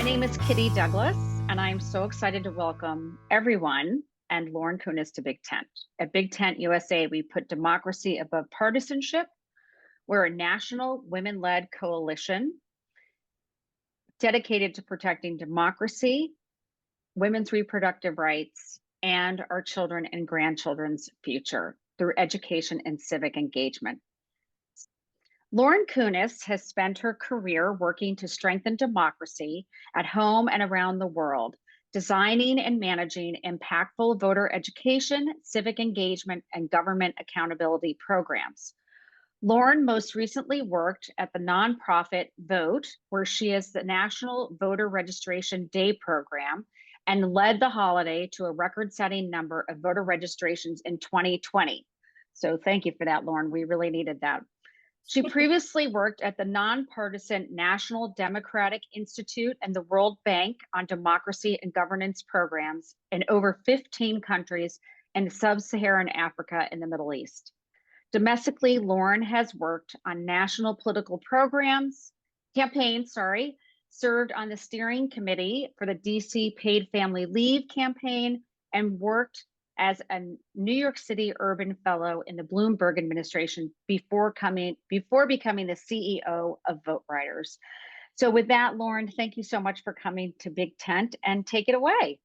name is Kitty Douglas, and I'm so excited to welcome everyone and Lauren Kunis to BigTent. At BigTent USA, we put democracy above partisanship. We're a national women-led coalition dedicated to protecting democracy, women's reproductive rights, and our children and grandchildren's future through education and civic engagement. Lauren Kunis has spent her career working to strengthen democracy at home and around the world, designing and managing impactful voter education, civic engagement, and government accountability programs. Lauren most recently worked at the nonprofit Vote, where she is the National Voter Registration Day program and led the holiday to a record-setting number of voter registrations in 2020. So thank you for that, Lauren. We really needed that. She previously worked at the non-partisan National Democratic Institute and the World Bank on democracy and governance programs in over 15 countries in sub-Saharan Africa and the Middle East. Domestically, Lauren has worked on national political campaigns, served on the steering committee for the DC Paid Family Leave campaign, and worked as a New York City Urban Fellow in the Bloomberg administration before becoming the CEO of VoteRiders. So with that, Lauren, thank you so much for coming to BigTent, and take it away.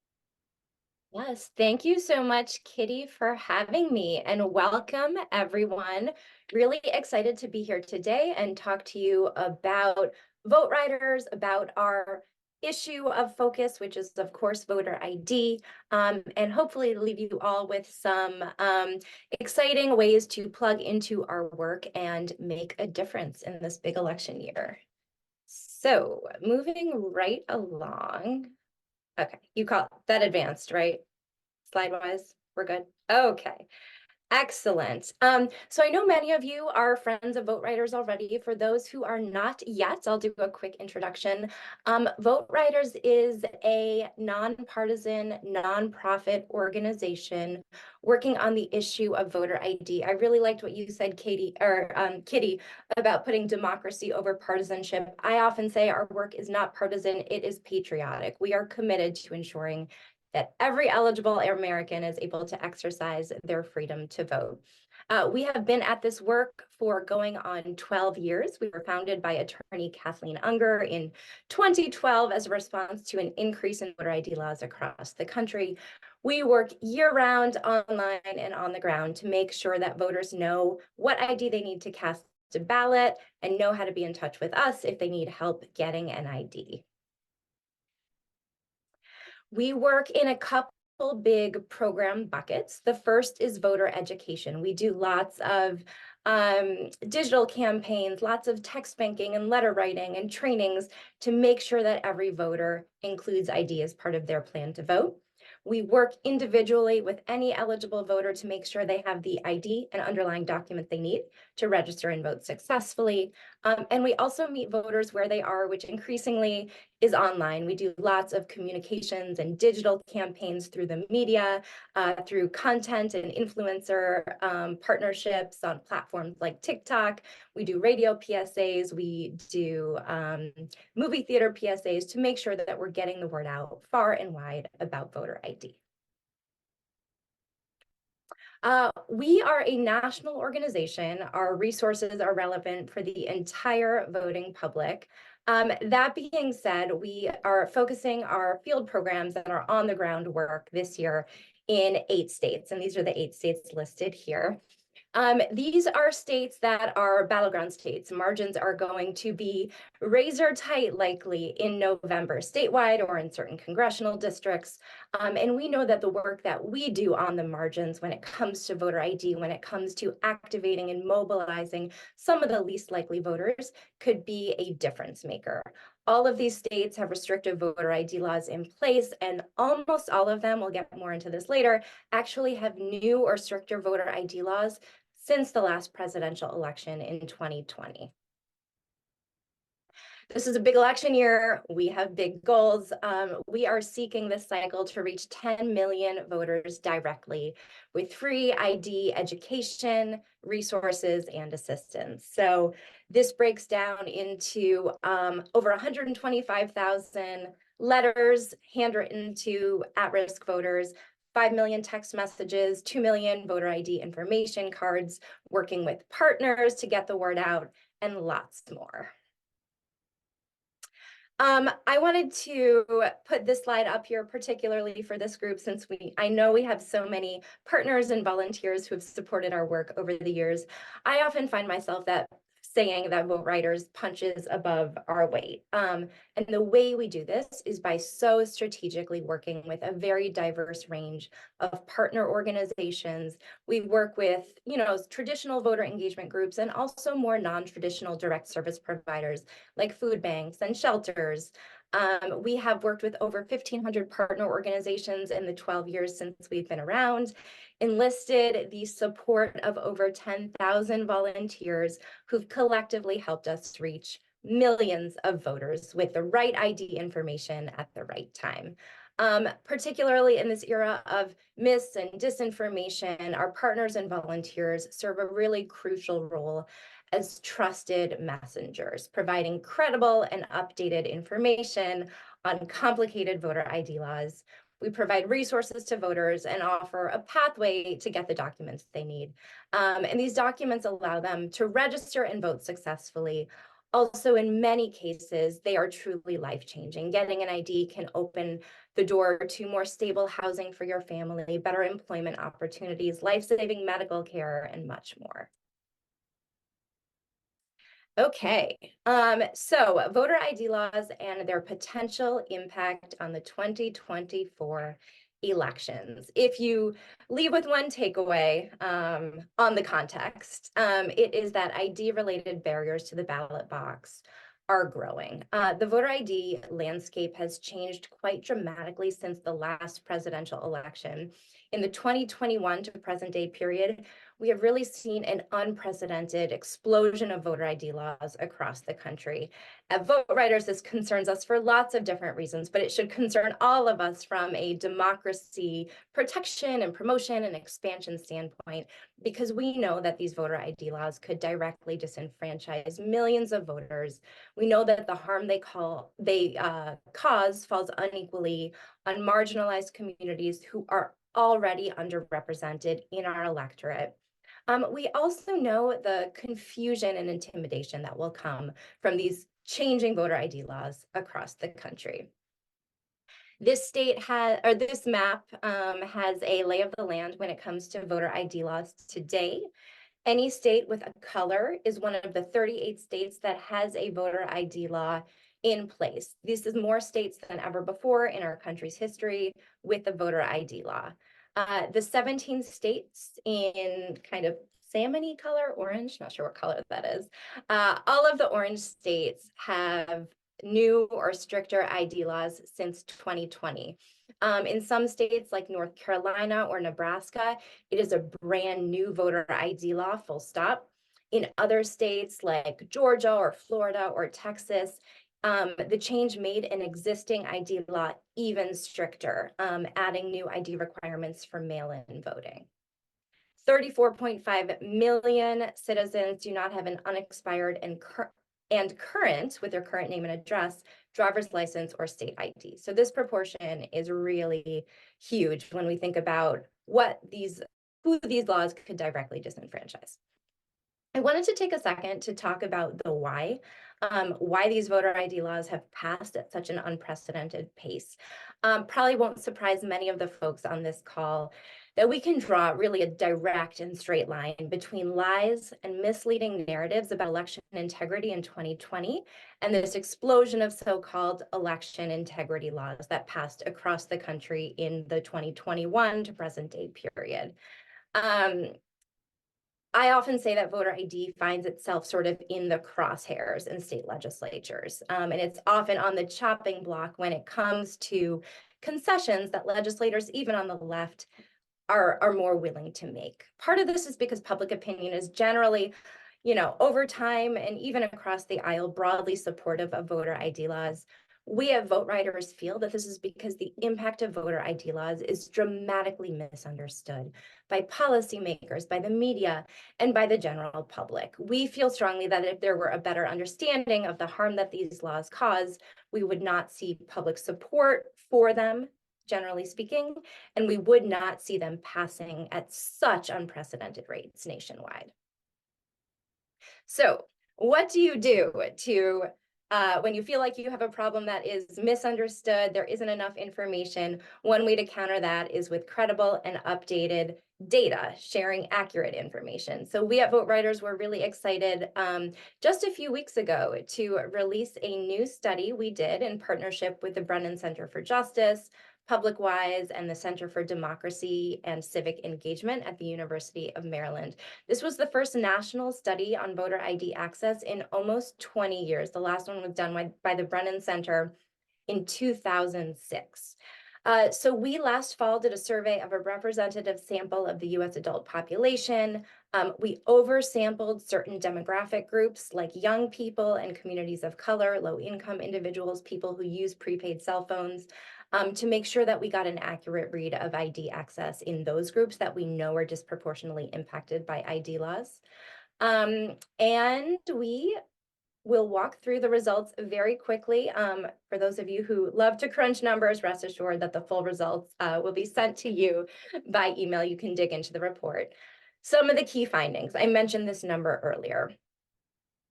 Yes, thank you so much, Kitty, for having me, and welcome everyone. Really excited to be here today and talk to you about VoteRiders, about our issue of focus, which is, of course, voter ID, and hopefully leave you all with some exciting ways to plug into our work and make a difference in this big election year. So moving right along. Okay, you call that advanced, right? Slide-wise, we're good? Okay, excellent. So I know many of you are friends of VoteRiders already. For those who are not yet, I'll do a quick introduction. VoteRiders is a nonpartisan, nonprofit organization working on the issue of voter ID. I really liked what you said, Kitty, about putting democracy over partisanship. I often say our work is not partisan, it is patriotic. We are committed to ensuring that every eligible American is able to exercise their freedom to vote. We have been at this work for going on 12 years. We were founded by attorney Kathleen Unger in 2012 as a response to an increase in voter ID laws across the country. We work year-round, online, and on the ground to make sure that voters know what ID they need to cast a ballot and know how to be in touch with us if they need help getting an ID. We work in a couple big program buckets. The first is voter education. We do lots of digital campaigns, lots of text banking and letter writing and trainings to make sure that every voter includes ID as part of their plan to vote. We work individually with any eligible voter to make sure they have the ID and underlying document they need to register and vote successfully. And we also meet voters where they are, which increasingly is online. We do lots of communications and digital campaigns through the media, through content and influencer partnerships on platforms like TikTok. We do radio PSAs, we do movie theater PSAs to make sure that we're getting the word out far and wide about voter ID. We are a national organization. Our resources are relevant for the entire voting public. That being said, we are focusing our field programs and our on-the-ground work this year in 8 states, and these are the 8 states listed here. These are states that are battleground states. Margins are going to be razor tight likely in November, statewide or in certain congressional districts. And we know that the work that we do on the margins when it comes to voter ID, when it comes to activating and mobilizing some of the least likely voters, could be a difference maker. All of these states have restrictive voter ID laws in place, and almost all of them, we'll get more into this later, actually have new or stricter voter ID laws since the last presidential election in 2020. This is a big election year. We have big goals. We are seeking this cycle to reach 10 million voters directly with free ID education, resources, and assistance. So this breaks down into over 125,000 letters handwritten to at-risk voters, 5 million text messages, 2 million voter ID information cards, working with partners to get the word out, and lots more. I wanted to put this slide up here particularly for this group since I know we have so many partners and volunteers who have supported our work over the years. I often find myself saying that VoteRiders punches above our weight. And the way we do this is by so strategically working with a very diverse range of partner organizations. We work with, traditional voter engagement groups and also more non-traditional direct service providers like food banks and shelters. We have worked with over 1,500 partner organizations in the 12 years since we've been around, enlisted the support of over 10,000 volunteers who've collectively helped us reach millions of voters with the right ID information at the right time. Particularly in this era of mis and disinformation, our partners and volunteers serve a really crucial role as trusted messengers, providing credible and updated information on complicated voter ID laws. We provide resources to voters and offer a pathway to get the documents they need. And these documents allow them to register and vote successfully. Also, in many cases, they are truly life-changing. Getting an ID can open the door to more stable housing for your family, better employment opportunities, life-saving medical care, and much more. Okay, so voter ID laws and their potential impact on the 2024 elections. If you leave with one takeaway on the context, it is that ID-related barriers to the ballot box are growing. The voter ID landscape has changed quite dramatically since the last presidential election. In the 2021 to present day period, we have really seen an unprecedented explosion of voter ID laws across the country. At VoteRiders, this concerns us for lots of different reasons, but it should concern all of us from a democracy protection and promotion and expansion standpoint, because we know that these voter ID laws could directly disenfranchise millions of voters. We know that the harm they cause falls unequally on marginalized communities who are already underrepresented in our electorate. We also know the confusion and intimidation that will come from these changing voter ID laws across the country. This map has a lay of the land when it comes to voter ID laws today. Any state with a color is one of the 38 states that has a voter ID law in place. This is more states than ever before in our country's history with the voter ID law. The 17 states in kind of salmon-y color, orange, not sure what color that is. All of the orange states have new or stricter ID laws since 2020. In some states like North Carolina or Nebraska, it is a brand new voter ID law, full stop. In other states like Georgia or Florida or Texas, the change made an existing ID law even stricter, adding new ID requirements for mail-in voting. 34.5 million citizens do not have an unexpired and current, with their current name and address, driver's license or state ID. So this proportion is really huge when we think about who these laws could directly disenfranchise. I wanted to take a second to talk about the why these voter ID laws have passed at such an unprecedented pace. Probably won't surprise many of the folks on this call that we can draw really a direct and straight line between lies and misleading narratives about election integrity in 2020 and this explosion of so-called election integrity laws that passed across the country in the 2021 to present day period. I often say that voter ID finds itself sort of in the crosshairs in state legislatures, and it's often on the chopping block when it comes to concessions that legislators, even on the left, are more willing to make. Part of this is because public opinion is generally over time and even across the aisle, broadly supportive of voter ID laws. We at VoteRiders feel that this is because the impact of voter ID laws is dramatically misunderstood by policymakers, by the media, and by the general public. We feel strongly that if there were a better understanding of the harm that these laws cause, we would not see public support for them, generally speaking, and we would not see them passing at such unprecedented rates nationwide. So what do you do to when you feel like you have a problem that is misunderstood, there isn't enough information? One way to counter that is with credible and updated data, sharing accurate information. So we at VoteRiders were really excited just a few weeks ago to release a new study we did in partnership with the Brennan Center for Justice, PublicWise, and the Center for Democracy and Civic Engagement at the University of Maryland. This was the first national study on voter ID access in almost 20 years. The last one was done by the Brennan Center in 2006. So we last fall did a survey of a representative sample of the US adult population. We oversampled certain demographic groups like young people and communities of color, low-income individuals, people who use prepaid cell phones, to make sure that we got an accurate read of ID access in those groups that we know are disproportionately impacted by ID laws. And we will walk through the results very quickly. For those of you who love to crunch numbers, rest assured that the full results will be sent to you by email. You can dig into the report. Some of the key findings, I mentioned this number earlier.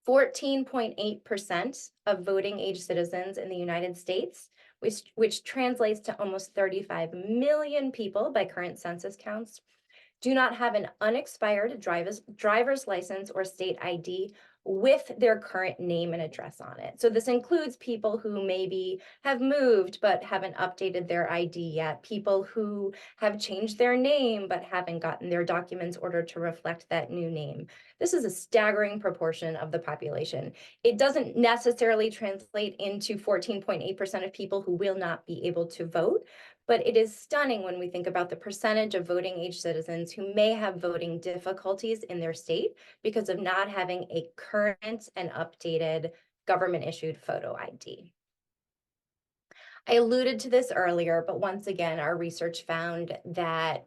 14.8% of voting age citizens in the United States, which translates to almost 35 million people by current census counts, do not have an unexpired driver's license or state ID with their current name and address on it. So this includes people who maybe have moved but haven't updated their ID yet, people who have changed their name but haven't gotten their documents ordered to reflect that new name. This is a staggering proportion of the population. It doesn't necessarily translate into 14.8% of people who will not be able to vote, but it is stunning when we think about the percentage of voting age citizens who may have voting difficulties in their state because of not having a current and updated government-issued photo ID. I alluded to this earlier, but once again, our research found that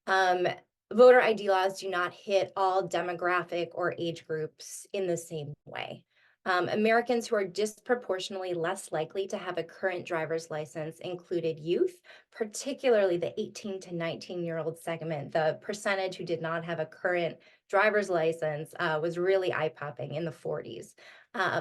voter ID laws do not hit all demographic or age groups in the same way. Americans who are disproportionately less likely to have a current driver's license included youth, particularly the 18 to 19-year-old segment. The percentage who did not have a current driver's license was really eye-popping in the 40s.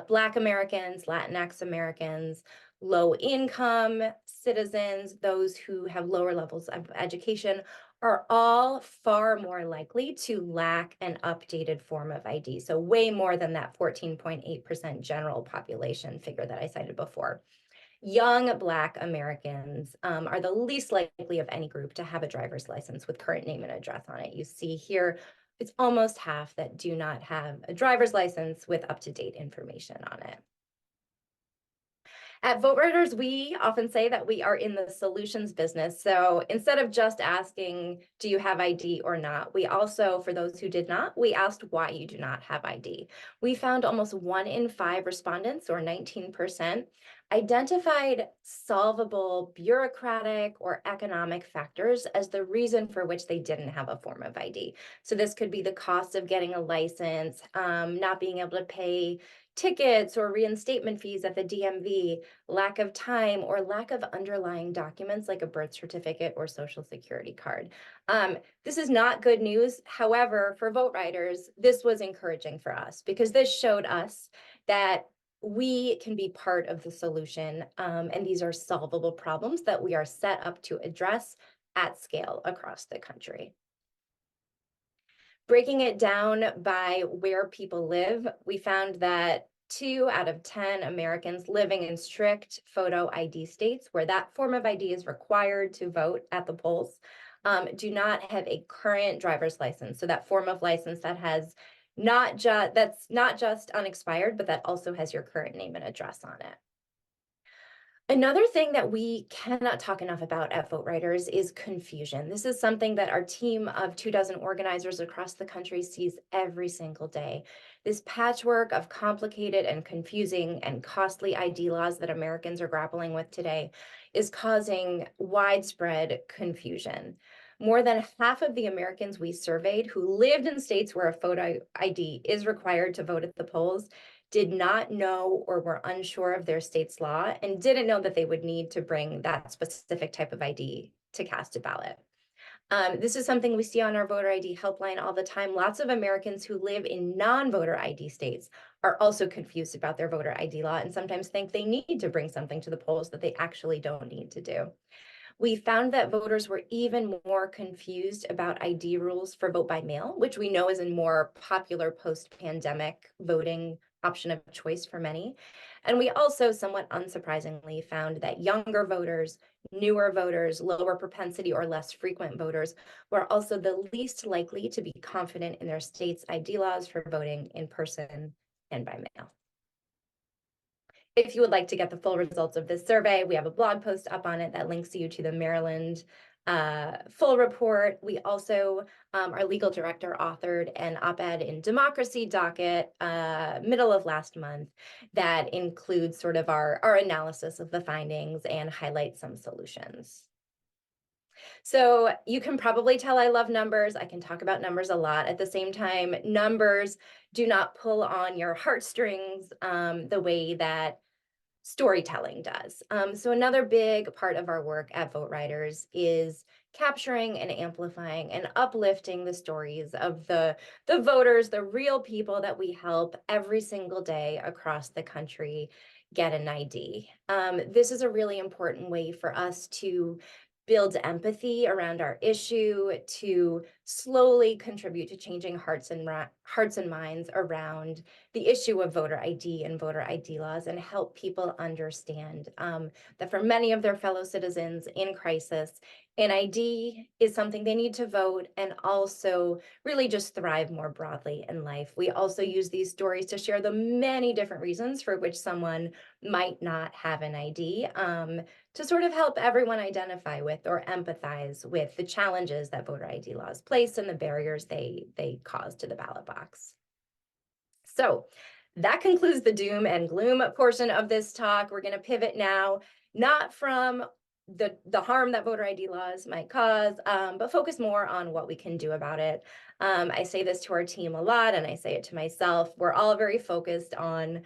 Black Americans, Latinx Americans, low-income citizens, those who have lower levels of education, are all far more likely to lack an updated form of ID. So way more than that 14.8% general population figure that I cited before. Young Black Americans are the least likely of any group to have a driver's license with current name and address on it. You see here, it's almost half that do not have a driver's license with up-to-date information on it. At VoteRiders, we often say that we are in the solutions business. So instead of just asking, do you have ID or not? We also, for those who did not, we asked why you do not have ID. We found almost 1 in 5 respondents, or 19%, identified solvable bureaucratic or economic factors as the reason for which they didn't have a form of ID. So this could be the cost of getting a license, not being able to pay tickets or reinstatement fees at the DMV, lack of time, or lack of underlying documents like a birth certificate or social security card. This is not good news. However, for VoteRiders, this was encouraging for us because this showed us that we can be part of the solution, and these are solvable problems that we are set up to address at scale across the country. Breaking it down by where people live, we found that 2 out of 10 Americans living in strict photo ID states, where that form of ID is required to vote at the polls, do not have a current driver's license. So that form of license that has that's not just unexpired, but that also has your current name and address on it. Another thing that we cannot talk enough about at VoteRiders is confusion. This is something that our team of 24 organizers across the country sees every single day. This patchwork of complicated and confusing and costly ID laws that Americans are grappling with today is causing widespread confusion. More than half of the Americans we surveyed who lived in states where a photo ID is required to vote at the polls did not know or were unsure of their state's law and didn't know that they would need to bring that specific type of ID to cast a ballot. This is something we see on our voter ID helpline all the time. Lots of Americans who live in non-voter ID states are also confused about their voter ID law and sometimes think they need to bring something to the polls that they actually don't need to do. We found that voters were even more confused about ID rules for vote by mail, which we know is a more popular post-pandemic voting option of choice for many. And we also, somewhat unsurprisingly, found that younger voters, newer voters, lower propensity or less frequent voters were also the least likely to be confident in their state's ID laws for voting in person and by mail. If you would like to get the full results of this survey, we have a blog post up on it that links you to the Maryland full report. We also, our legal director authored an op-ed in Democracy Docket middle of last month that includes sort of our analysis of the findings and highlights some solutions. So you can probably tell I love numbers. I can talk about numbers a lot. At the same time, numbers do not pull on your heartstrings the way that storytelling does. So another big part of our work at VoteRiders is capturing and amplifying and uplifting the stories of the voters, the real people that we help every single day across the country get an ID. This is a really important way for us to build empathy around our issue, to slowly contribute to changing hearts and minds around the issue of voter ID and voter ID laws, and help people understand that for many of their fellow citizens in crisis, an ID is something they need to vote and also really just thrive more broadly in life. We also use these stories to share the many different reasons for which someone might not have an ID, to sort of help everyone identify with or empathize with the challenges that voter ID laws place and the barriers they cause to the ballot box. So that concludes the doom and gloom portion of this talk. We're going to pivot now, not from the harm that voter ID laws might cause, but focus more on what we can do about it. I say this to our team a lot, and I say it to myself. We're all very focused on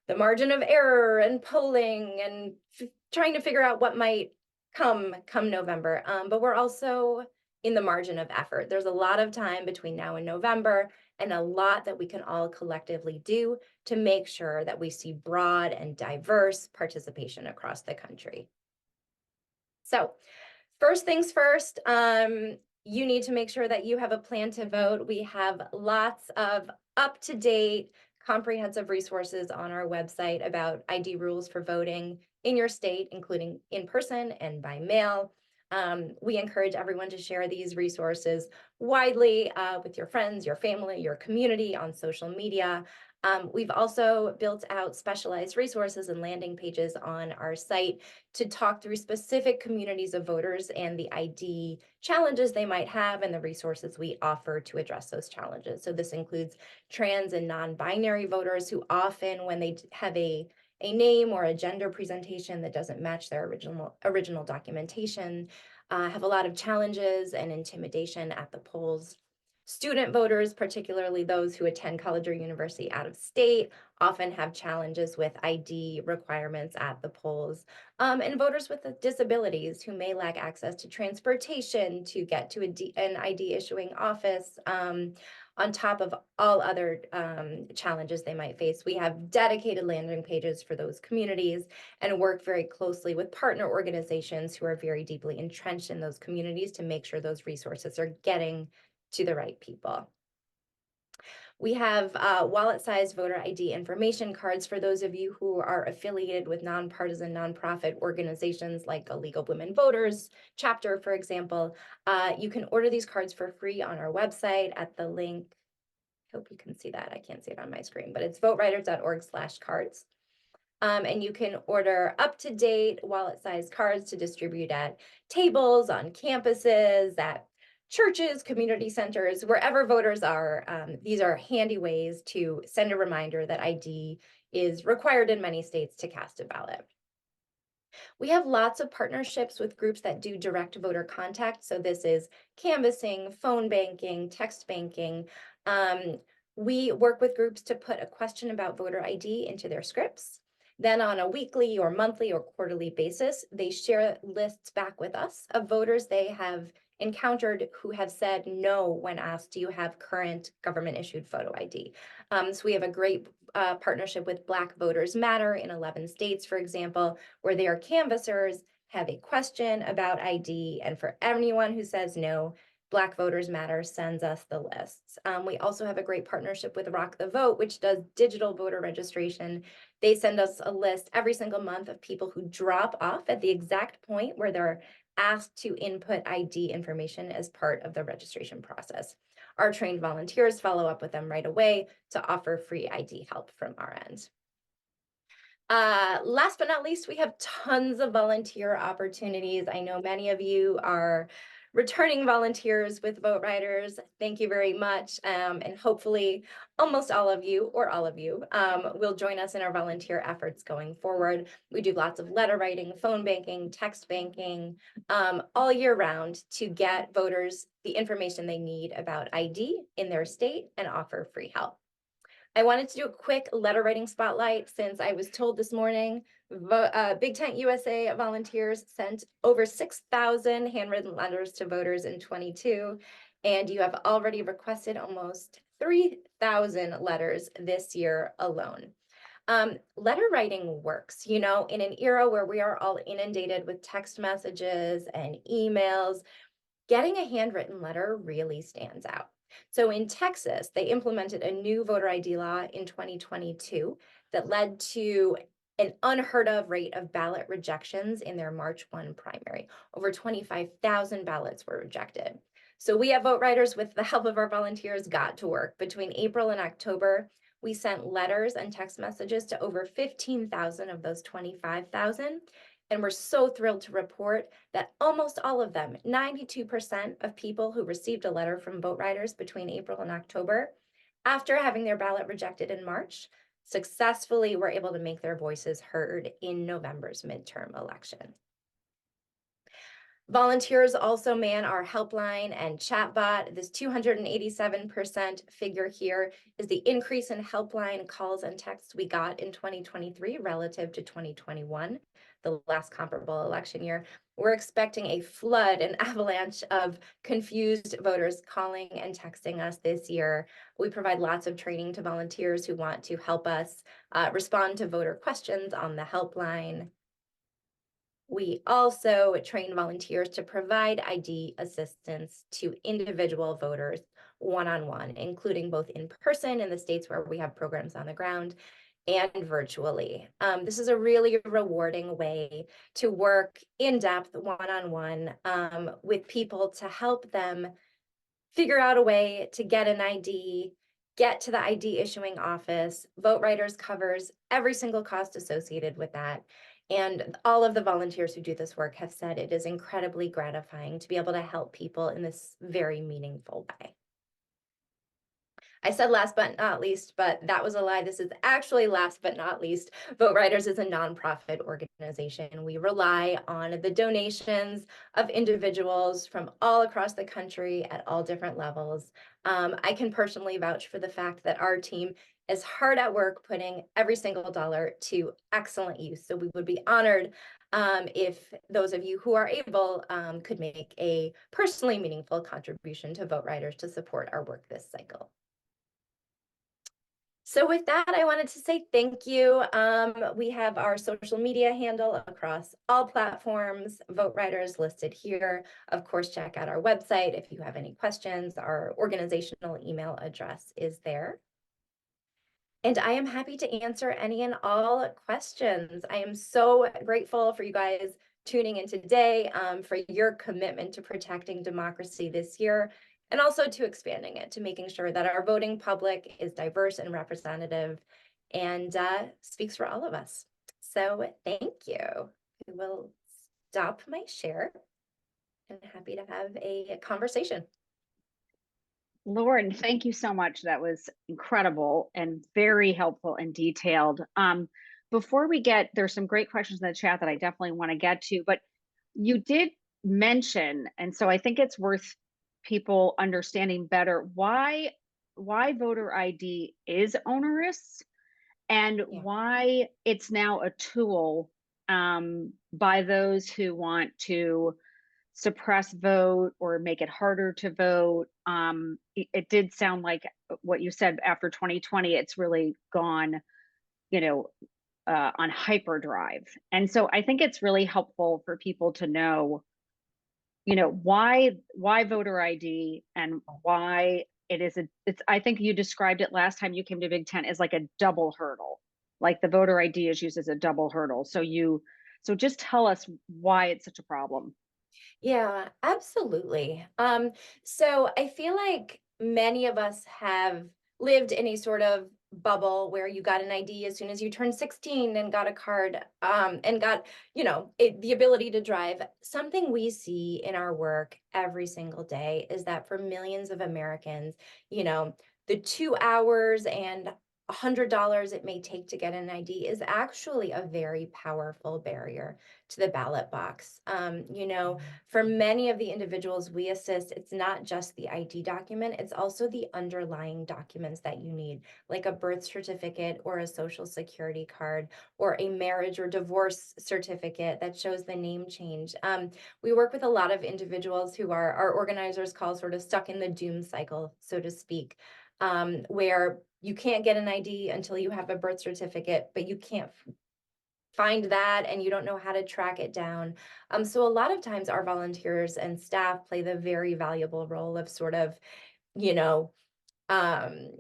the margin of error and polling and trying to figure out what might come November. But we're also in the margin of effort. There's a lot of time between now and November, and a lot that we can all collectively do to make sure that we see broad and diverse participation across the country. So first things first, you need to make sure that you have a plan to vote. We have lots of up-to-date comprehensive resources on our website about ID rules for voting in your state, including in person and by mail. We encourage everyone to share these resources widely with your friends, your family, your community on social media. We've also built out specialized resources and landing pages on our site to talk through specific communities of voters and the ID challenges they might have and the resources we offer to address those challenges. So this includes trans and non-binary voters who often, when they have a name or a gender presentation that doesn't match their original documentation, have a lot of challenges and intimidation at the polls. Student voters, particularly those who attend college or university out of state, often have challenges with ID requirements at the polls. And voters with disabilities who may lack access to transportation to get to an ID issuing office, on top of all other challenges they might face. We have dedicated landing pages for those communities and work very closely with partner organizations who are very deeply entrenched in those communities to make sure those resources are getting to the right people. We have wallet-sized voter ID information cards for those of you who are affiliated with nonpartisan nonprofit organizations like a League of Women Voters chapter, for example. You can order these cards for free on our website at the link. I hope you can see that. I can't see it on my screen, but it's voteriders.org/cards. And you can order up-to-date wallet-sized cards to distribute at tables, on campuses, at churches, community centers, wherever voters are. These are handy ways to send a reminder that ID is required in many states to cast a ballot. We have lots of partnerships with groups that do direct voter contact. So this is canvassing, phone banking, text banking. We work with groups to put a question about voter ID into their scripts. Then on a weekly or monthly or quarterly basis, they share lists back with us of voters they have encountered who have said no when asked, do you have current government issued photo ID? So we have a great partnership with Black Voters Matter in 11 states, for example, where their canvassers have a question about ID. And for anyone who says no, Black Voters Matter sends us the lists. We also have a great partnership with Rock the Vote, which does digital voter registration. They send us a list every single month of people who drop off at the exact point where they're asked to input ID information as part of the registration process. Our trained volunteers follow up with them right away to offer free ID help from our end. Last but not least, we have tons of volunteer opportunities. I know many of you are returning volunteers with VoteRiders. Thank you very much. And hopefully almost all of you or all of you will join us in our volunteer efforts going forward. We do lots of letter writing, phone banking, text banking, all year round to get voters the information they need about ID in their state and offer free help. I wanted to do a quick letter writing spotlight since I was told this morning BigTent USA volunteers sent over 6,000 handwritten letters to voters in 22, and you have already requested almost 3,000 letters this year alone. Letter writing works, in an era where we are all inundated with text messages and emails. Getting a handwritten letter really stands out. So in Texas, they implemented a new voter ID law in 2022 that led to an unheard of rate of ballot rejections in their March 1 primary. Over 25,000 ballots were rejected. So we at VoteRiders, with the help of our volunteers, got to work. Between April and October, we sent letters and text messages to over 15,000 of those 25,000. And we're so thrilled to report that almost all of them, 92% of people who received a letter from VoteRiders between April and October, after having their ballot rejected in March, successfully were able to make their voices heard in November's midterm election. Volunteers also man our helpline and chatbot. This 287% figure here is the increase in helpline calls and texts we got in 2023 relative to 2021, the last comparable election year. We're expecting a flood, an avalanche of confused voters calling and texting us this year. We provide lots of training to volunteers who want to help us respond to voter questions on the helpline. We also train volunteers to provide ID assistance to individual voters one-on-one, including both in person in the states where we have programs on the ground and virtually. This is a really rewarding way to work in depth one-on-one with people to help them figure out a way to get an ID, get to the ID issuing office. VoteRiders covers every single cost associated with that. And all of the volunteers who do this work have said it is incredibly gratifying to be able to help people in this very meaningful way. I said last but not least, but that was a lie. This is actually last but not least. VoteRiders is a nonprofit organization. We rely on the donations of individuals from all across the country at all different levels. I can personally vouch for the fact that our team is hard at work putting every single dollar to excellent use. So we would be honored if those of you who are able could make a personally meaningful contribution to VoteRiders to support our work this cycle. So with that, I wanted to say thank you. We have our social media handle across all platforms, VoteRiders listed here. Of course, check out our website if you have any questions. Our organizational email address is there. And I am happy to answer any and all questions. I am so grateful for you guys tuning in today, for your commitment to protecting democracy this year, and also to expanding it, to making sure that our voting public is diverse and representative and speaks for all of us. So thank you. I will stop my share and happy to have a conversation. Lauren, thank you so much. That was incredible and very helpful and detailed. Before we get, there's some great questions in the chat that I definitely want to get to, but you did mention, and so I think it's worth people understanding better why voter ID is onerous and Yeah. why it's now a tool by those who want to suppress vote or make it harder to vote. It did sound like what you said after 2020, it's really gone, you know, on hyperdrive. And so I think it's really helpful for people to know, why voter ID and why it is it's I think you described it last time you came to BigTent as like a double hurdle. Like the voter ID is used as a double hurdle. So just tell us why it's such a problem. Yeah, absolutely. So I feel like many of us have lived in a sort of bubble where you got an ID as soon as you turned 16 and got a card, and got, the ability to drive. Something we see in our work every single day is that for millions of Americans, you know, the 2 hours and $100 it may take to get an ID is actually a very powerful barrier to the ballot box. For many of the individuals we assist, it's not just the ID document, it's also the underlying documents that you need, like a birth certificate or a social security card or a marriage or divorce certificate that shows the name change. We work with a lot of individuals who are our organizers call sort of stuck in the doom cycle, so to speak, where you can't get an ID until you have a birth certificate, but you can't find that and you don't know how to track it down. So a lot of times our volunteers and staff play the very valuable role of sort of, you know, um,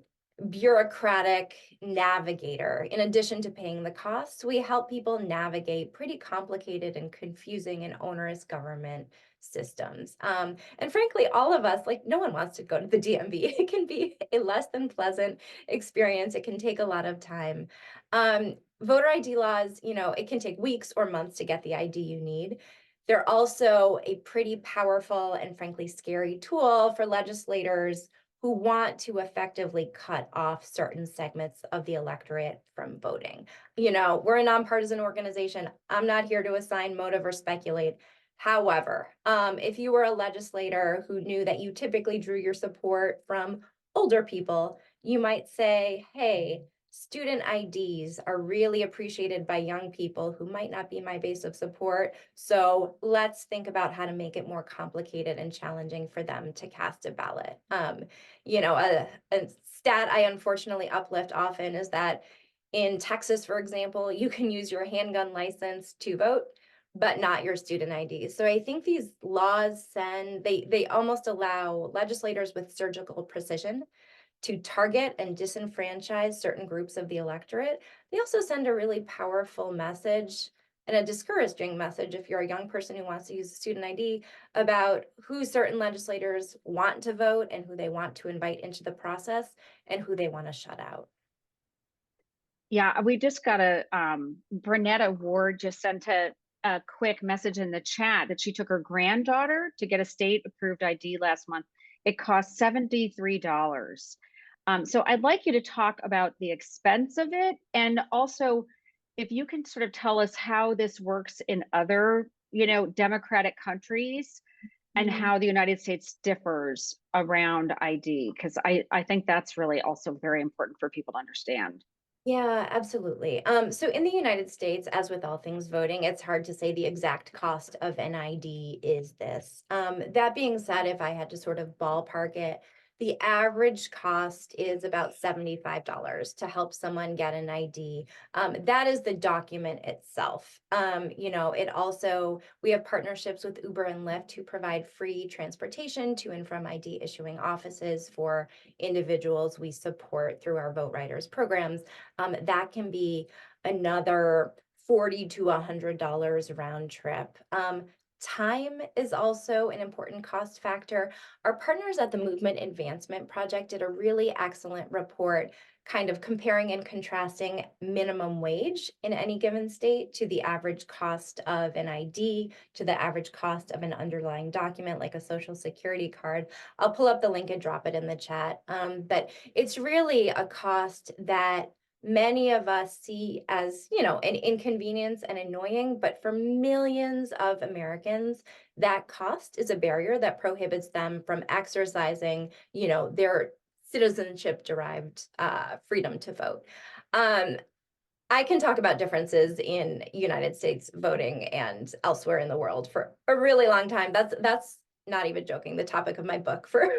bureaucratic navigator. In addition to paying the costs, we help people navigate pretty complicated and confusing and onerous government systems. And frankly, all of us, like no one wants to go to the DMV. It can be a less than pleasant experience. It can take a lot of time. Voter ID laws, it can take weeks or months to get the ID you need. They're also a pretty powerful and frankly scary tool for legislators who want to effectively cut off certain segments of the electorate from voting. We're a nonpartisan organization. I'm not here to assign motive or speculate. However, if you were a legislator who knew that you typically drew your support from older people, you might say, hey, student IDs are really appreciated by young people who might not be my base of support. So let's think about how to make it more complicated and challenging for them to cast a ballot. A stat I unfortunately uplift often is that in Texas, for example, you can use your handgun license to vote, but not your student ID. So I think these laws they almost allow legislators with surgical precision to target and disenfranchise certain groups of the electorate. They also send a really powerful message and a discouraging message if you're a young person who wants to use a student ID about who certain legislators want to vote and who they want to invite into the process and who they want to shut out. Yeah, we just got Bernetta Ward just sent a quick message in the chat that she took her granddaughter to get a state approved ID last month. It cost $73. So I'd like you to talk about the expense of it, and also if you can sort of tell us how this works in other, democratic countries and how the United States differs around ID, because I think that's really also very important for people to understand. Yeah, absolutely. So in the United States, as with all things voting, it's hard to say the exact cost of an ID is this. That being said, if I had to sort of ballpark it, the average cost is about $75 to help someone get an ID. That is the document itself. It also, we have partnerships with Uber and Lyft to provide free transportation to and from ID issuing offices for individuals we support through our VoteRiders programs. That can be another $40 to $100 round trip. Time is also an important cost factor. Our partners at the Movement Advancement Project did a really excellent report kind of comparing and contrasting minimum wage in any given state to the average cost of an ID, to the average cost of an underlying document like a social security card. I'll pull up the link and drop it in the chat. But it's really a cost that many of us see as, an inconvenience and annoying, but for millions of Americans, that cost is a barrier that prohibits them from exercising, their citizenship derived freedom to vote. I can talk about differences in United States voting and elsewhere in the world for a really long time. That's not even joking, the topic of my book for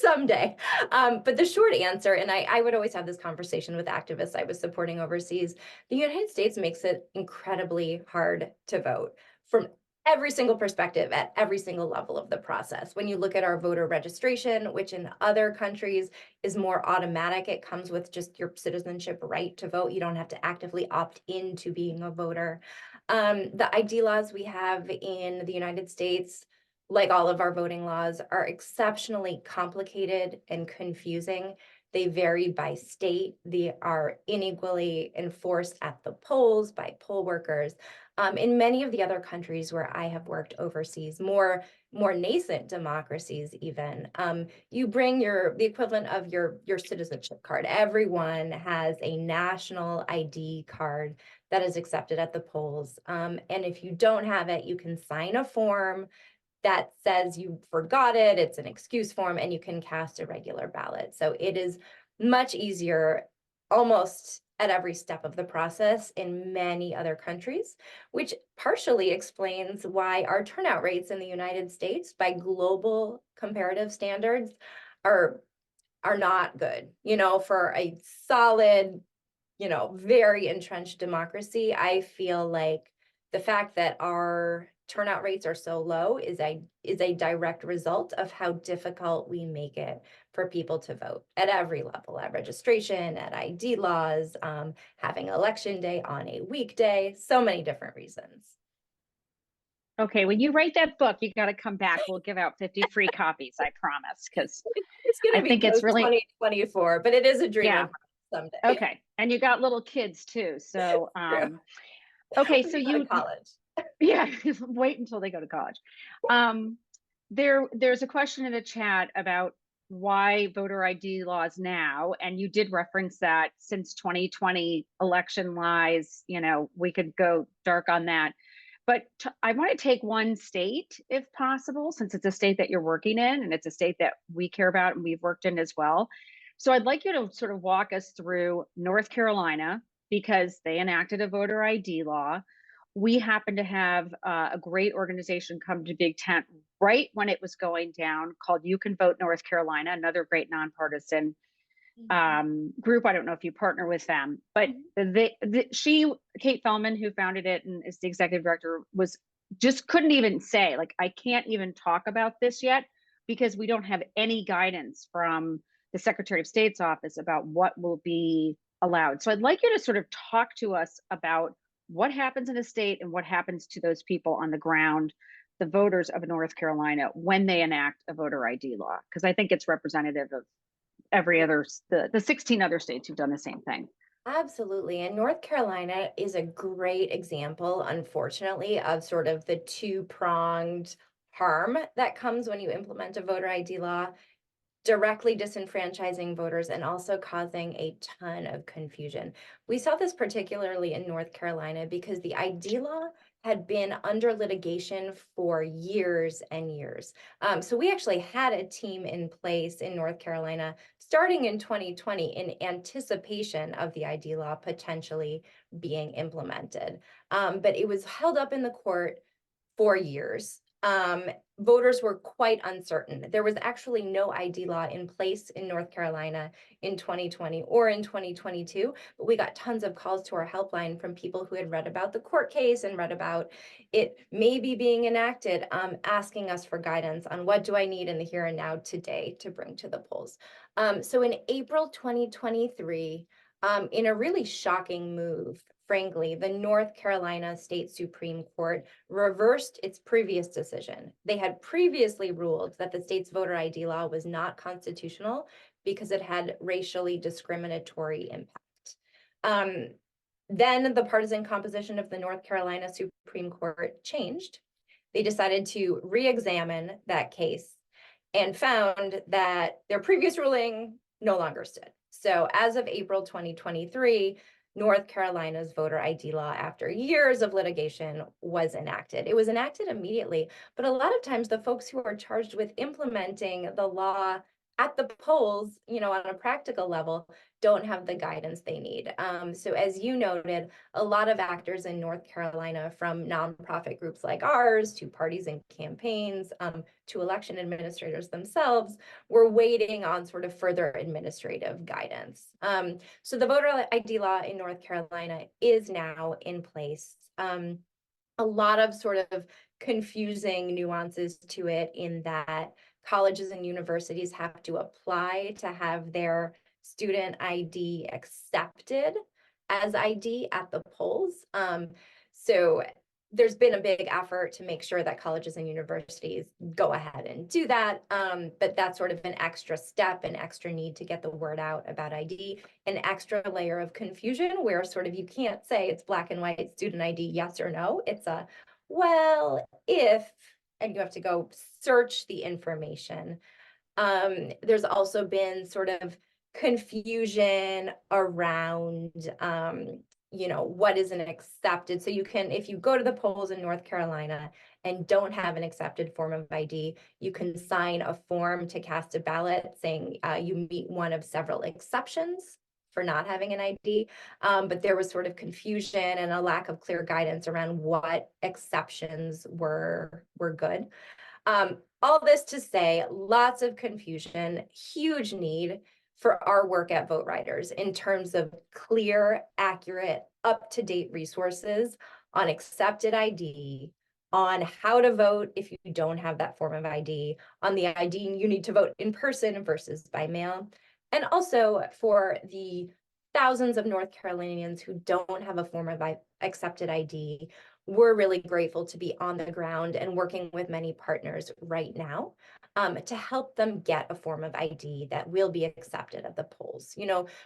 someday. But the short answer, and I would always have this conversation with activists I was supporting overseas, the United States makes it incredibly hard to vote from every single perspective at every single level of the process. When you look at our voter registration, which in other countries is more automatic, it comes with just your citizenship right to vote. You don't have to actively opt into being a voter. The ID laws we have in the United States, like all of our voting laws, are exceptionally complicated and confusing. They vary by state. They are unequally enforced at the polls by poll workers. In many of the other countries where I have worked overseas, more nascent democracies even, you bring the equivalent of your citizenship card. Everyone has a national ID card that is accepted at the polls. And if you don't have it, you can sign a form that says you forgot it. It's an excuse form, and you can cast a regular ballot. So it is much easier almost at every step of the process in many other countries, which partially explains why our turnout rates in the United States by global comparative standards are not good. For a solid, very entrenched democracy, I feel like the fact that our turnout rates are so low is a direct result of how difficult we make it for people to vote at every level, at registration, at ID laws, having election day on a weekday, so many different reasons. Okay, when you write that book, you got to come back. We'll give out 50 free copies, I promise, because it's going to be think it's really 2024, but it is a dream yeah. someday. Okay, and you got little kids too, so okay, so you college. Yeah, wait until they go to college. There's a question in the chat about why voter ID laws now, and you did reference that since 2020 election lies, we could go dark on that. But I want to take one state, if possible, since it's a state that you're working in and it's a state that we care about and we've worked in as well. So I'd like you to sort of walk us through North Carolina, because they enacted a voter ID law. We happen to have a great organization come to BigTent right when it was going down, called You Can Vote North Carolina, another great nonpartisan group. I don't know if you partner with them, but Kate Fellman, who founded it and is the executive director, couldn't even say, like, I can't even talk about this yet because we don't have any guidance from the Secretary of State's office about what will be allowed. So I'd like you to sort of talk to us about what happens in a state and what happens to those people on the ground, the voters of North Carolina, when they enact a voter ID law, because I think it's representative of every other, the 16 other states who've done the same thing. Absolutely. And North Carolina is a great example, unfortunately, of sort of the two-pronged harm that comes when you implement a voter ID law, directly disenfranchising voters and also causing a ton of confusion. We saw this particularly in North Carolina because the ID law had been under litigation for years and years. So we actually had a team in place in North Carolina starting in 2020 in anticipation of the ID law potentially being implemented. But it was held up in the court for years. Voters were quite uncertain. There was actually no ID law in place in North Carolina in 2020 or in 2022, but we got tons of calls to our helpline from people who had read about the court case and read about it maybe being enacted, asking us for guidance on what do I need in the here and now today to bring to the polls. So in April 2023, in a really shocking move, frankly, the North Carolina State Supreme Court reversed its previous decision. They had previously ruled that the state's voter ID law was not constitutional because it had racially discriminatory impact. Then the partisan composition of the North Carolina Supreme Court changed. They decided to re-examine that case and found that their previous ruling no longer stood. So as of April 2023, North Carolina's voter ID law, after years of litigation, was enacted. It was enacted immediately, but a lot of times the folks who are charged with implementing the law at the polls, on a practical level, don't have the guidance they need. So as you noted, a lot of actors in North Carolina, from nonprofit groups like ours to parties and campaigns, to election administrators themselves, were waiting on sort of further administrative guidance. So the voter ID law in North Carolina is now in place. A lot of sort of confusing nuances to it, in that colleges and universities have to apply to have their student ID accepted as ID at the polls. So there's been a big effort to make sure that colleges and universities go ahead and do that. But that's sort of an extra step, an extra need to get the word out about ID, an extra layer of confusion where sort of you can't say it's black and white student ID, yes or no. It's a, well, if, and you have to go search the information. There's also been sort of confusion around, what is an accepted. So you can, if you go to the polls in North Carolina and don't have an accepted form of ID, you can sign a form to cast a ballot saying you meet one of several exceptions for not having an ID. But there was sort of confusion and a lack of clear guidance around what exceptions were good. All this to say, lots of confusion, huge need for our work at VoteRiders in terms of clear, accurate, up-to-date resources on accepted ID, on how to vote if you don't have that form of ID, on the ID you need to vote in person versus by mail, and also for the thousands of North Carolinians who don't have a form of accepted ID. We're really grateful to be on the ground and working with many partners right now to help them get a form of ID that will be accepted at the polls.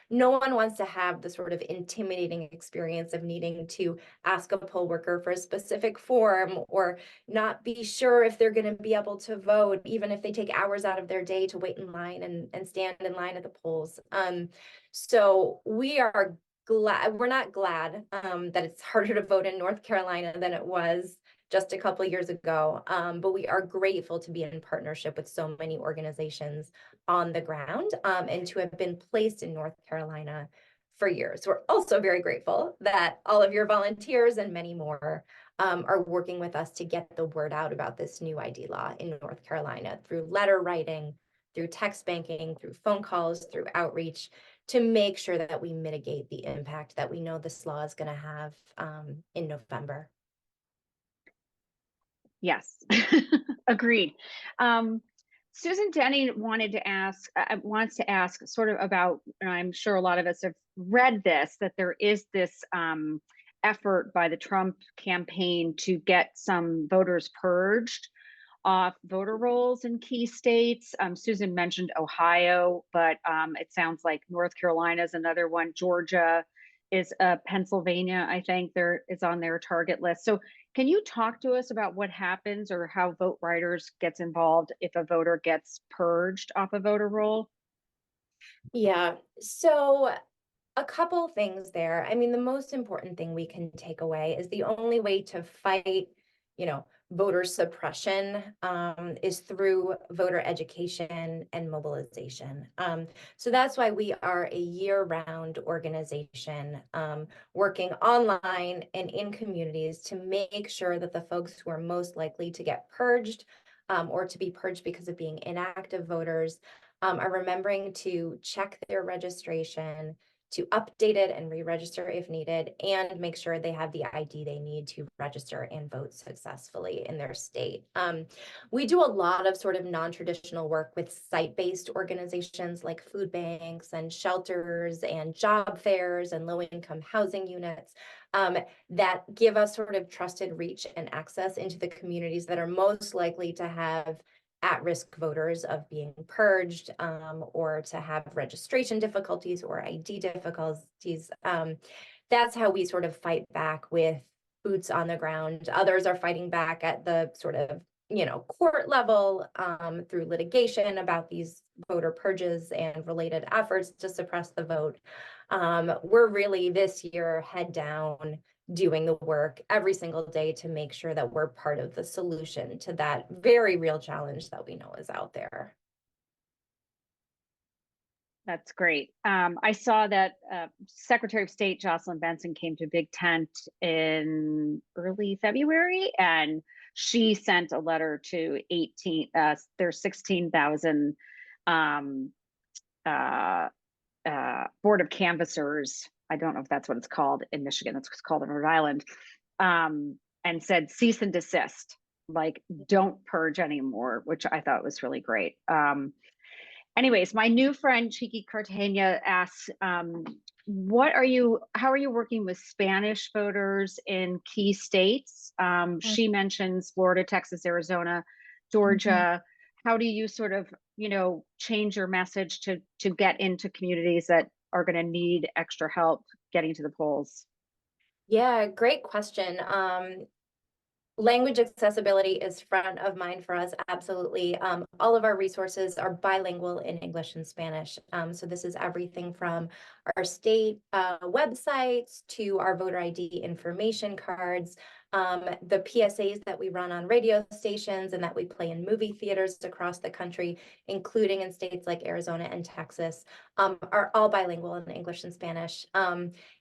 No one wants to have the sort of intimidating experience of needing to ask a poll worker for a specific form, or not be sure if they're going to be able to vote, even if they take hours out of their day to wait in line and stand in line at the polls. So we're not glad that it's harder to vote in North Carolina than it was just a couple of years ago, but we are grateful to be in partnership with so many organizations on the ground and to have been placed in North Carolina for years. We're also very grateful that all of your volunteers and many more are working with us to get the word out about this new ID law in North Carolina through letter writing, through text banking, through phone calls, through outreach, to make sure that we mitigate the impact that we know this law is going to have in November. Yes, agreed. Susan Denny wants to ask sort of about, and I'm sure a lot of us have read this, that there is this effort by the Trump campaign to get some voters purged off voter rolls in key states. Susan mentioned Ohio, but it sounds like North Carolina is another one. Georgia is Pennsylvania, I think there is on their target list. So can you talk to us about what happens or how VoteRiders gets involved if a voter gets purged off a voter roll? Yeah, so a couple things there. I mean, the most important thing we can take away is the only way to fight, voter suppression is through voter education and mobilization. So that's why we are a year-round organization working online and in communities to make sure that the folks who are most likely to get purged or to be purged because of being inactive voters are remembering to check their registration, to update it and re-register if needed, and make sure they have the ID they need to register and vote successfully in their state. We do a lot of sort of non-traditional work with site-based organizations like food banks and shelters and job fairs and low-income housing units that give us sort of trusted reach and access into the communities that are most likely to have at-risk voters of being purged, or to have registration difficulties or ID difficulties. That's how we sort of fight back with boots on the ground. Others are fighting back at the sort of, court level, through litigation about these voter purges and related efforts to suppress the vote. We're really this year head down doing the work every single day to make sure that we're part of the solution to that very real challenge that we know is out there. That's great. I saw that Secretary of State Jocelyn Benson came to BigTent in early February, and she sent a letter to there's 16,000 Board of Canvassers. I don't know if that's what it's called in Michigan. That's what it's called in Rhode Island. And said cease and desist, like don't purge anymore, which I thought was really great. Anyways, my new friend Cheeky Cartagena asks, how are you working with Spanish voters in key states? She mentions Florida, Texas, Arizona, Georgia. How do you sort of, change your message to get into communities that are going to need extra help getting to the polls? Yeah, great question. Language accessibility is front of mind for us, absolutely. All of our resources are bilingual in English and Spanish. So this is everything from our state websites to our voter ID information cards, the PSAs that we run on radio stations and that we play in movie theaters across the country, including in states like Arizona and Texas, are all bilingual in English and Spanish.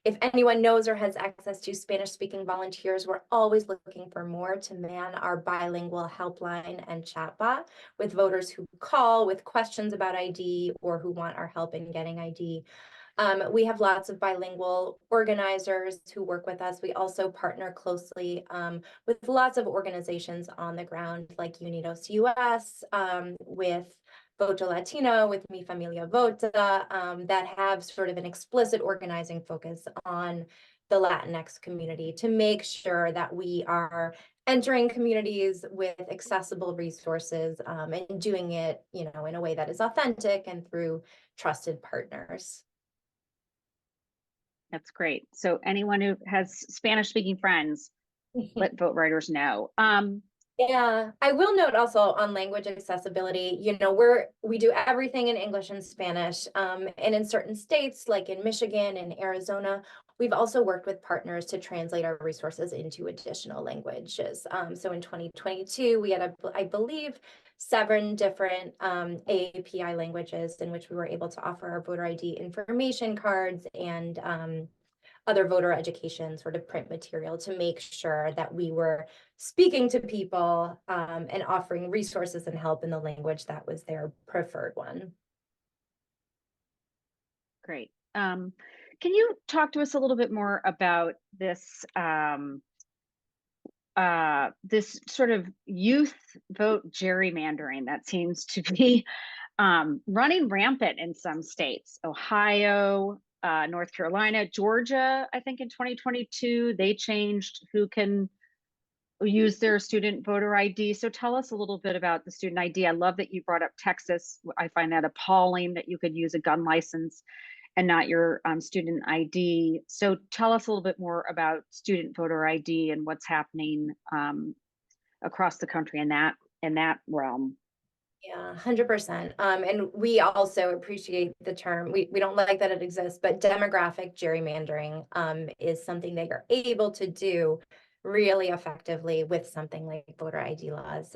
If anyone knows or has access to Spanish-speaking volunteers, we're always looking for more to man our bilingual helpline and chatbot with voters who call with questions about ID or who want our help in getting ID. We have lots of bilingual organizers who work with us. We also partner closely with lots of organizations on the ground like Unidos US, with Voto Latino, with Mi Familia Vota, that have sort of an explicit organizing focus on the Latinx community to make sure that we are entering communities with accessible resources, and doing it, in a way that is authentic and through trusted partners. That's great. So anyone who has Spanish-speaking friends, let VoteRiders know. Yeah, I will note also on language accessibility, we do everything in English and Spanish, and in certain states like in Michigan and Arizona, we've also worked with partners to translate our resources into additional languages. So in 2022, we had, I believe, 7 different API languages in which we were able to offer our voter ID information cards and other voter education sort of print material to make sure that we were speaking to people, and offering resources and help in the language that was their preferred one. Great. Can you talk to us a little bit more about this this sort of youth vote gerrymandering that seems to be running rampant in some states? Ohio, North Carolina, Georgia, I think in 2022, they changed who can use their student voter ID. So tell us a little bit about the student ID. I love that you brought up Texas. I find that appalling that you could use a gun license and not your student ID. So tell us a little bit more about student voter ID and what's happening across the country in that realm. Yeah, 100%. And we also appreciate the term. We don't like that it exists, but demographic gerrymandering is something they are able to do really effectively with something like voter ID laws.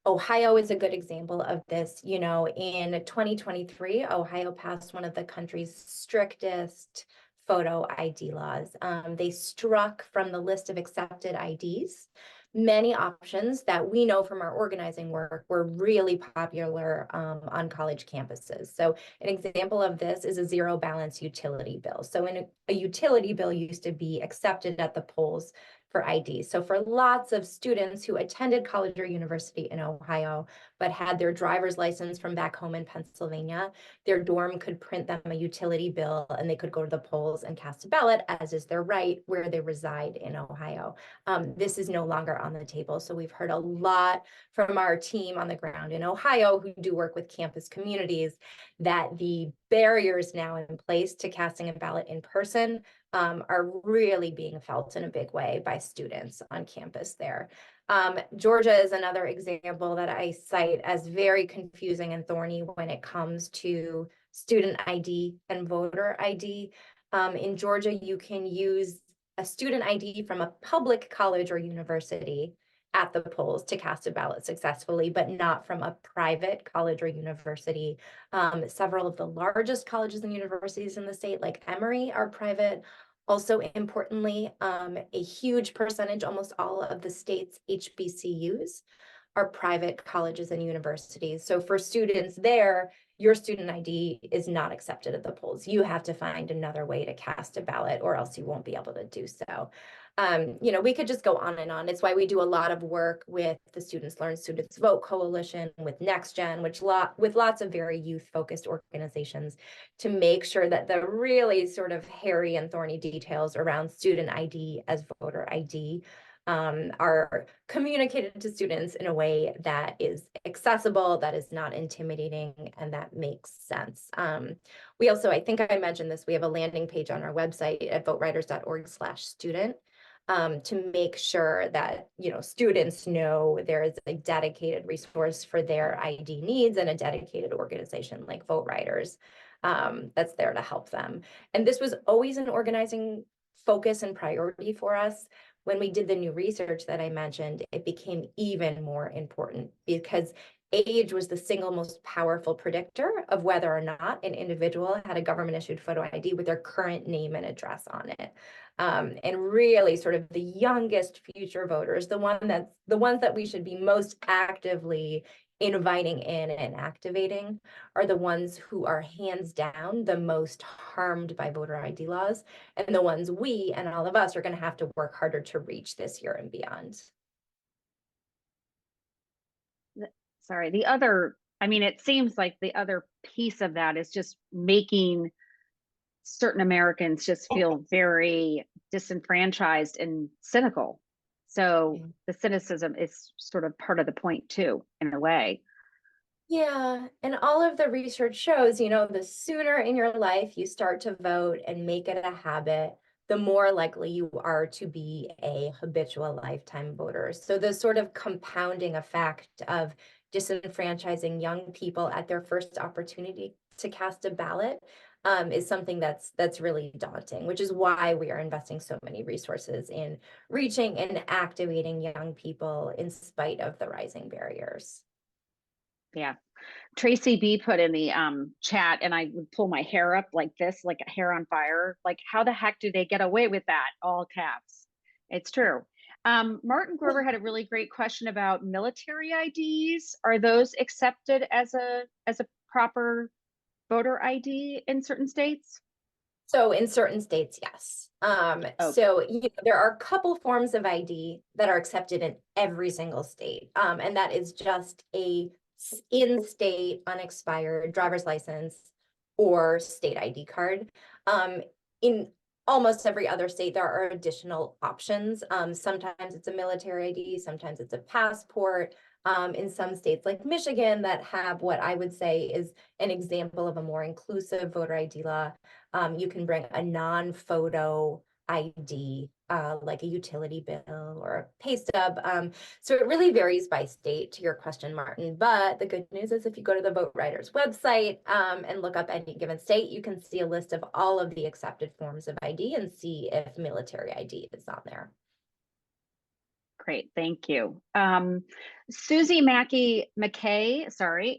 Ohio is a good example of this. In 2023, Ohio passed one of the country's strictest photo ID laws. They struck from the list of accepted IDs many options that we know from our organizing work were really popular on college campuses. So an example of this is a zero balance utility bill. So a utility bill used to be accepted at the polls for ID. So for lots of students who attended college or university in Ohio, but had their driver's license from back home in Pennsylvania, their dorm could print them a utility bill and they could go to the polls and cast a ballot, as is their right, where they reside in Ohio. This is no longer on the table. So we've heard a lot from our team on the ground in Ohio who do work with campus communities that the barriers now in place to casting a ballot in person are really being felt in a big way by students on campus there. Georgia is another example that I cite as very confusing and thorny when it comes to student ID and voter ID. In Georgia, you can use a student ID from a public college or university at the polls to cast a ballot successfully, but not from a private college or university. Several of the largest colleges and universities in the state, like Emory, are private. Also, importantly, a huge percentage, almost all of the state's HBCUs are private colleges and universities. So for students there, your student ID is not accepted at the polls. You have to find another way to cast a ballot or else you won't be able to do so. We could just go on and on. It's why we do a lot of work with the Students Learn, Students Vote Coalition, with NextGen, with lots of very youth-focused organizations to make sure that the really sort of hairy and thorny details around student ID as voter ID are communicated to students in a way that is accessible, that is not intimidating, and that makes sense. We also, I think I mentioned this, we have a landing page on our website at voteriders.org/student. To make sure that students know there is a dedicated resource for their ID needs and a dedicated organization like VoteRiders that's there to help them. And this was always an organizing focus and priority for us. When we did the new research that I mentioned, it became even more important because age was the single most powerful predictor of whether or not an individual had a government issued photo ID with their current name and address on it. And really sort of the youngest future voters, the ones that we should be most actively inviting in and activating, are the ones who are hands down the most harmed by voter ID laws, and the ones we and all of us are going to have to work harder to reach this year and beyond. Sorry, it seems like the other piece of that is just making certain Americans just feel very disenfranchised and cynical. So the cynicism is sort of part of the point too, in a way. Yeah, and all of the research shows, the sooner in your life you start to vote and make it a habit, the more likely you are to be a habitual lifetime voter. So the sort of compounding effect of disenfranchising young people at their first opportunity to cast a ballot is something that's really daunting, which is why we are investing so many resources in reaching and activating young people in spite of the rising barriers. Yeah. Tracy B put in the chat, and I would pull my hair up like this, like a hair on fire. Like, how the heck do they get away with that? All caps. It's true. Martin Grover had a really great question about military IDs. Are those accepted as a proper voter ID in certain states? So in certain states, yes. So there are a couple forms of ID that are accepted in every single state. And that is just a in-state unexpired driver's license or state ID card. In almost every other state, there are additional options. Sometimes it's a military ID, sometimes it's a passport. In some states like Michigan that have what I would say is an example of a more inclusive voter ID law, you can bring a non-photo ID, like a utility bill or a pay stub. So it really varies by state, to your question, Martin. But the good news is if you go to the VoteRiders website and look up any given state, you can see a list of all of the accepted forms of ID and see if military ID is on there. Great, thank you. Susie McKay,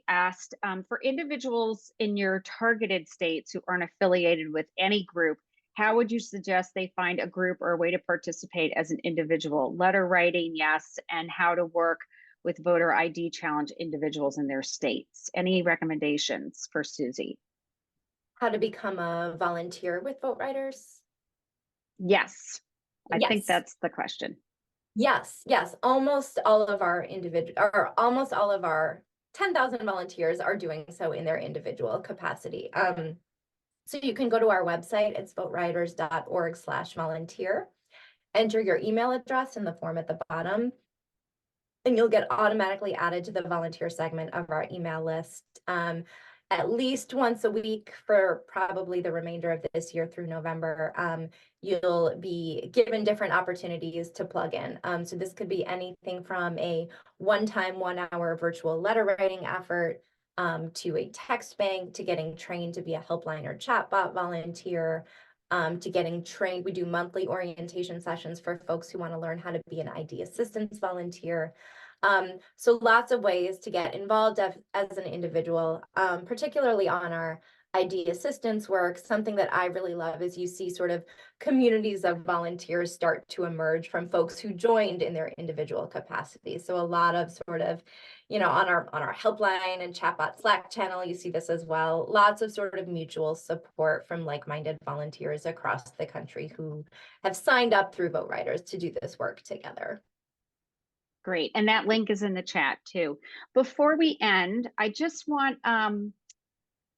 asked, for individuals in your targeted states who aren't affiliated with any group, how would you suggest they find a group or a way to participate as an individual? Letter writing, yes, and how to work with voter ID challenge individuals in their states. Any recommendations for Susie? How to become a volunteer with VoteRiders? Yes. I think Yes. that's the question. Yes, yes. Almost all of our 10,000 volunteers are doing so in their individual capacity. So you can go to our website, it's voteriders.org/volunteer, enter your email address in the form at the bottom, and you'll get automatically added to the volunteer segment of our email list at least once a week for probably the remainder of this year through November. You'll be given different opportunities to plug in. So this could be anything from a one-time 1-hour virtual letter writing effort to a text bank, to getting trained to be a helpline or chatbot volunteer, to getting trained. We do monthly orientation sessions for folks who want to learn how to be an ID assistance volunteer. So lots of ways to get involved as an individual, particularly on our ID assistance work. Something that I really love is you see sort of communities of volunteers start to emerge from folks who joined in their individual capacity. So a lot of sort of, on our helpline and chatbot Slack channel, you see this as well. Lots of sort of mutual support from like-minded volunteers across the country who have signed up through VoteRiders to do this work together. Great. And that link is in the chat too. Before we end, I just want,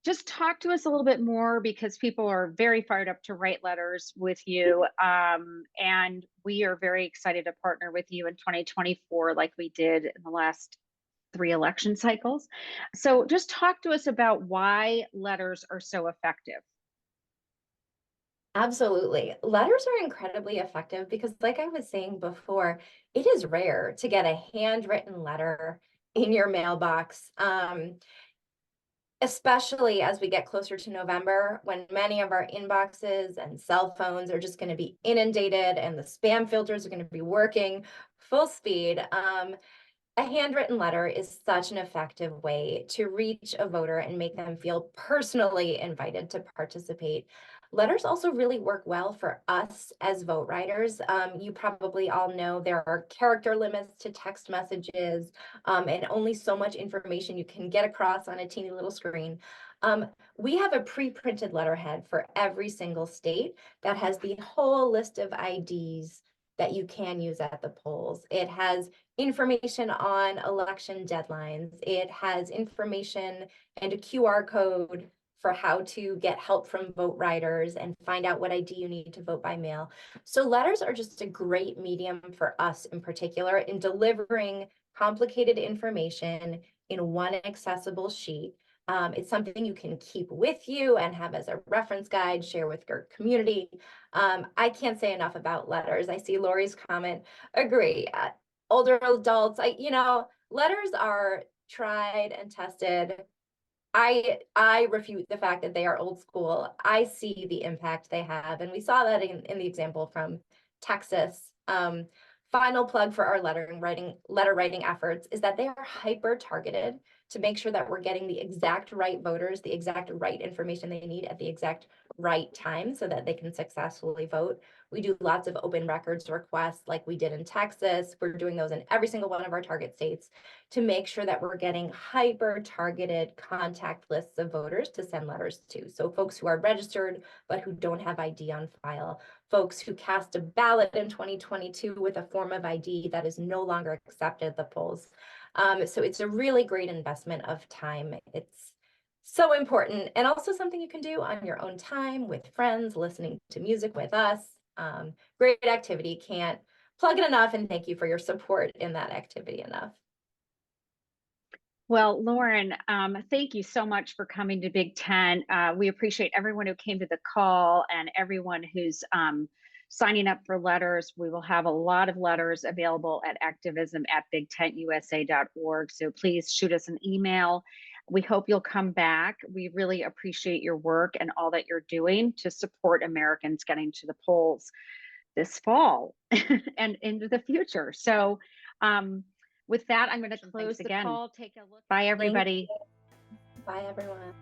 just talk to us a little bit more, because people are very fired up to write letters with you. And we are very excited to partner with you in 2024, like we did in the last 3 election cycles. So just talk to us about why letters are so effective. Absolutely. Letters are incredibly effective because, like I was saying before, it is rare to get a handwritten letter in your mailbox, especially as we get closer to November, when many of our inboxes and cell phones are just going to be inundated and the spam filters are going to be working full speed. A handwritten letter is such an effective way to reach a voter and make them feel personally invited to participate. Letters also really work well for us as vote writers. You probably all know there are character limits to text messages, and only so much information you can get across on a teeny little screen. We have a pre-printed letterhead for every single state that has the whole list of IDs that you can use at the polls. It has information on election deadlines. It has information and a QR code for how to get help from VoteRiders and find out what ID you need to vote by mail. So letters are just a great medium for us in particular in delivering complicated information in one accessible sheet. It's something you can keep with you and have as a reference guide, share with your community. I can't say enough about letters. I see Lori's comment. Agree. Older adults, letters are tried and tested. I refute the fact that they are old school. I see the impact they have, and we saw that in the example from Texas. Final plug for our letter writing efforts is that they are hyper targeted to make sure that we're getting the exact right voters, the exact right information they need at the exact right time so that they can successfully vote. We do lots of open records requests like we did in Texas. We're doing those in every single one of our target states to make sure that we're getting hyper targeted contact lists of voters to send letters to. So folks who are registered but who don't have ID on file, folks who cast a ballot in 2022 with a form of ID that is no longer accepted at the polls. So it's a really great investment of time. It's so important, and also something you can do on your own time with friends, listening to music with us. Great activity. Can't plug it enough, and thank you for your support in that activity enough. Well, Lauren, thank you so much for coming to BigTent. We appreciate everyone who came to the call and everyone who's signing up for letters. We will have a lot of letters available at activism@bigtentusa.org. So please shoot us an email. We hope you'll come back. We really appreciate your work and all that you're doing to support Americans getting to the polls this fall and into the future. So with that, I'm going to close the call. Take a look. Bye, everybody. Bye, everyone.